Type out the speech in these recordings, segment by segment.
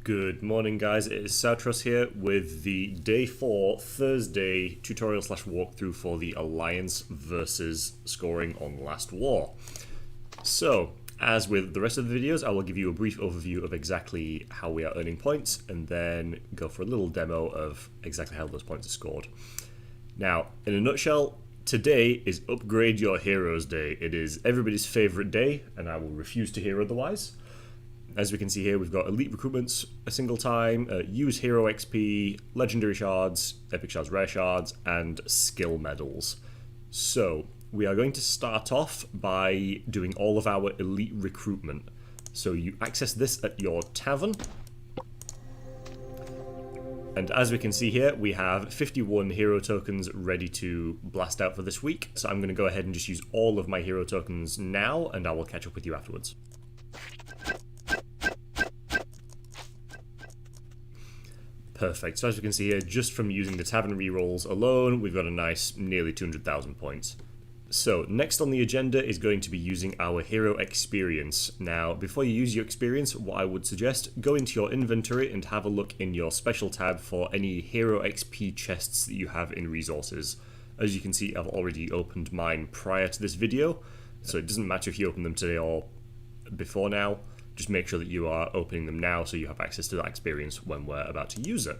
Good morning, guys. It is Sautros here with the Day 4 Thursday tutorial slash walkthrough for the Alliance versus scoring on Last War. So, as with the rest of the videos, I will give you a brief overview of exactly how we are earning points and then go for a little demo of exactly how those points are scored. Now, in a nutshell, today is Upgrade Your Heroes Day. It is everybody's favourite day, and I will refuse to hear otherwise. As we can see here, we've got elite recruitments a single time, use hero XP, legendary shards, epic shards, rare shards, and skill medals. So we are going to start off by doing all of our elite recruitment. So you access this at your tavern. And as we can see here, we have 51 hero tokens ready to blast out for this week. So I'm going to go ahead and just use all of my hero tokens now, and I will catch up with you afterwards. Perfect. So as we can see here, just from using the tavern rerolls alone, we've got a nice nearly 200,000 points. So next on the agenda is going to be using our hero experience. Now, before you use your experience, what I would suggest, go into your inventory and have a look in your special tab for any hero XP chests that you have in resources. As you can see, I've already opened mine prior to this video, so it doesn't matter if you open them today or before now. Just make sure that you are opening them now so you have access to that experience when we're about to use it.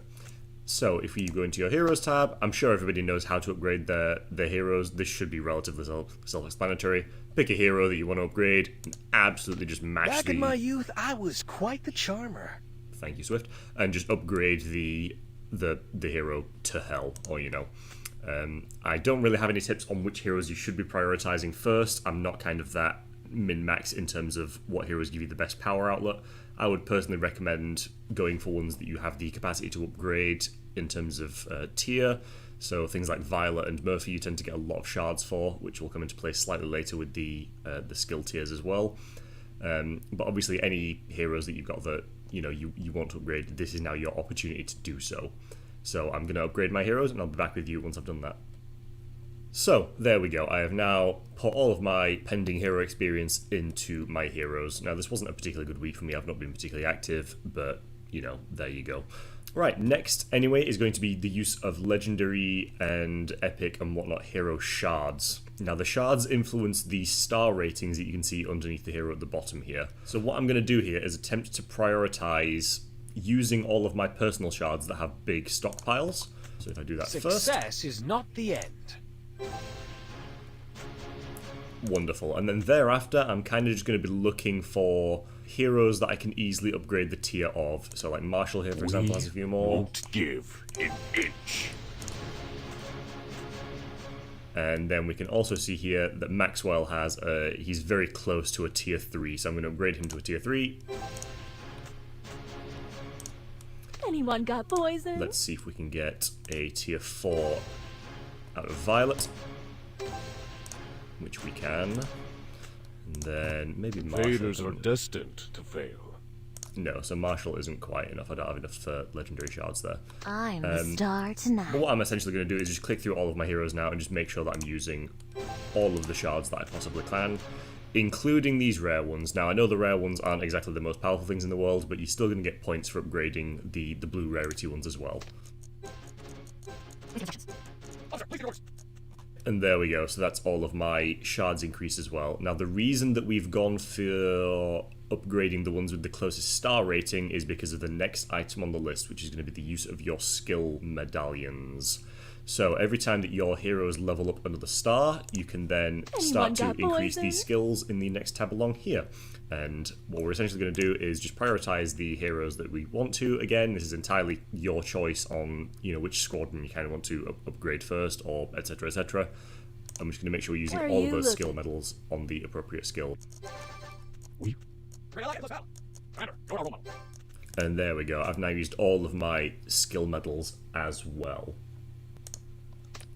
So if you go into your heroes tab, I'm sure everybody knows how to upgrade their heroes. This should be relatively self-explanatory. Pick a hero that you want to upgrade and absolutely just match Back in my youth, I was quite the charmer. Thank you, Swift. And just upgrade the hero to hell, or I don't really have any tips on which heroes you should be prioritizing first. I'm not kind of that min-max in terms of what heroes give you the best power outlet. I would personally recommend going for ones that you have the capacity to upgrade in terms of tier. So things like Violet and Murphy you tend to get a lot of shards for, which will come into play slightly later with the skill tiers as well. But obviously any heroes that you've got that you want to upgrade, this is now your opportunity to do so. So I'm going to upgrade my heroes and I'll be back with you once I've done that. So, there we go. I have now put all of my pending hero experience into my heroes. Now, this wasn't a particularly good week for me. I've not been particularly active, but, there you go. Right, next, anyway, is going to be the use of legendary and epic and whatnot hero shards. Now, the shards influence the star ratings that you can see underneath the hero at the bottom here. So what I'm going to do here is attempt to prioritize using all of my personal shards that have big stockpiles. So if I do that first... Success is not the end. Wonderful. And then thereafter, I'm kind of just going to be looking for heroes that I can easily upgrade the tier of. So like Marshall here, for example, has a few more. Won't give an inch. And then we can also see here that Maxwell has he's very close to a tier 3, so I'm going to upgrade him to a tier 3. Anyone got poison? Let's see if we can get a tier 4 out of Violet, which we can. And then maybe Marshall. Failures are destined to fail. No, so Marshall isn't quite enough. I don't have enough legendary shards there. I'm the star tonight. But what I'm essentially going to do is just click through all of my heroes now and just make sure that I'm using all of the shards that I possibly can, including these rare ones. Now, I know the rare ones aren't exactly the most powerful things in the world, but you're still going to get points for upgrading the blue rarity ones as well. And there we go, so that's all of my shards increased as well. Now the reason that we've gone for upgrading the ones with the closest star rating is because of the next item on the list, which is going to be the use of your skill medallions. So every time that your heroes level up another star, you can then start to increase these skills in the next tab along here. And what we're essentially going to do is just prioritize the heroes that we want to. Again, this is entirely your choice on which squadron you kind of want to upgrade first, or etc. etc. I'm just going to make sure we're using all of those skill medals on the appropriate skill. And there we go. I've now used all of my skill medals as well.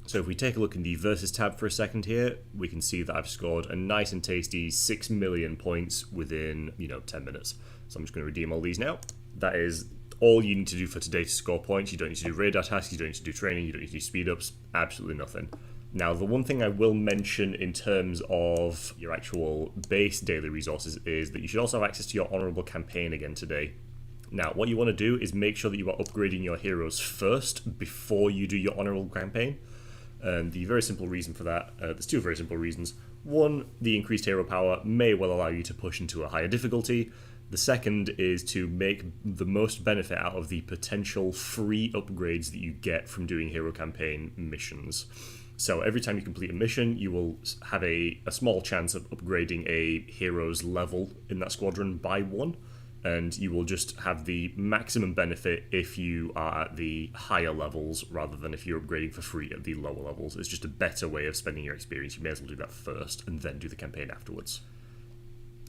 So if we take a look in the Versus tab for a second here, we can see that I've scored a nice and tasty 6 million points within, 10 minutes. So I'm just going to redeem all these now. That is all you need to do for today to score points. You don't need to do radar tasks, you don't need to do training, you don't need to do speed-ups, absolutely nothing. Now, the one thing I will mention in terms of your actual base daily resources is that you should also have access to your honourable campaign again today. Now, what you want to do is make sure that you are upgrading your heroes first before you do your honorable campaign. And the very simple reason for that, there's two very simple reasons. One, the increased hero power may well allow you to push into a higher difficulty. The second is to make the most benefit out of the potential free upgrades that you get from doing hero campaign missions. So every time you complete a mission, you will have a small chance of upgrading a hero's level in that squadron by 1. And you will just have the maximum benefit if you are at the higher levels rather than if you're upgrading for free at the lower levels. It's just a better way of spending your experience. You may as well do that first and then do the campaign afterwards.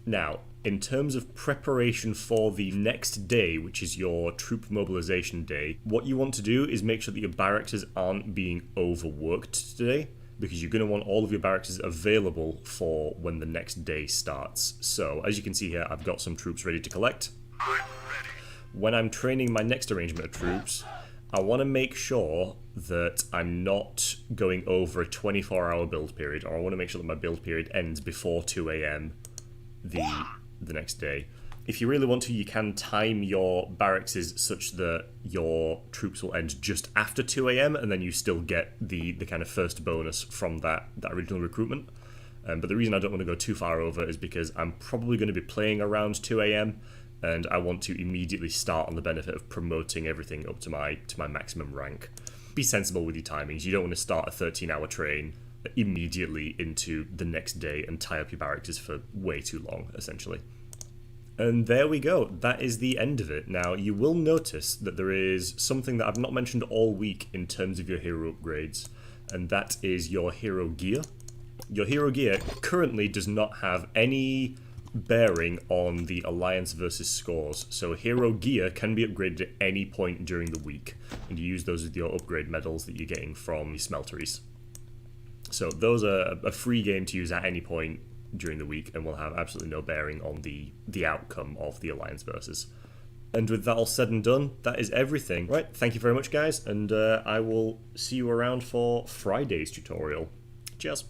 Now, in terms of preparation for the next day, which is your troop mobilization day, what you want to do is make sure that your barracks aren't being overworked today, because you're going to want all of your barracks available for when the next day starts. So, as you can see here, I've got some troops ready to collect. When I'm training my next arrangement of troops, I want to make sure that I'm not going over a 24-hour build period, or I want to make sure that my build period ends before 2 a.m. the next day. If you really want to, you can time your barracks such that your troops will end just after 2 a.m. and then you still get the kind of first bonus from that original recruitment. But the reason I don't want to go too far over is because I'm probably going to be playing around 2 a.m. and I want to immediately start on the benefit of promoting everything up to my maximum rank. Be sensible with your timings. You don't want to start a 13-hour train immediately into the next day and tie up your barracks for way too long, essentially. And there we go. That is the end of it. Now, you will notice that there is something that I've not mentioned all week in terms of your hero upgrades, and that is your hero gear. Your hero gear currently does not have any bearing on the Alliance versus scores, so hero gear can be upgraded at any point during the week, and you use those with your upgrade medals that you're getting from the smelteries. So those are a free game to use at any point during the week and will have absolutely no bearing on the outcome of the Alliance versus. And with that all said and done, that is everything. Right, thank you very much, guys, and I will see you around for Friday's tutorial. Cheers.